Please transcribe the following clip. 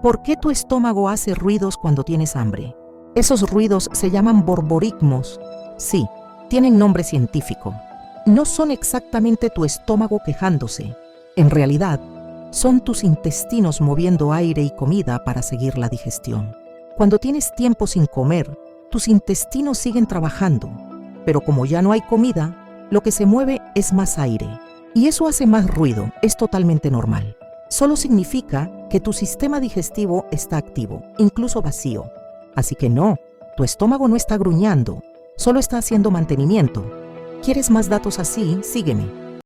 ¿Por qué tu estómago hace ruidos cuando tienes hambre? Esos ruidos se llaman borborigmos. Sí, tienen nombre científico. No son exactamente tu estómago quejándose. En realidad, son tus intestinos moviendo aire y comida para seguir la digestión. Cuando tienes tiempo sin comer, tus intestinos siguen trabajando, pero como ya no hay comida, lo que se mueve es más aire. Y eso hace más ruido, es totalmente normal. Solo significa que tu sistema digestivo está activo, incluso vacío. Así que no, tu estómago no está gruñando, solo está haciendo mantenimiento. ¿Quieres más datos así? Sígueme.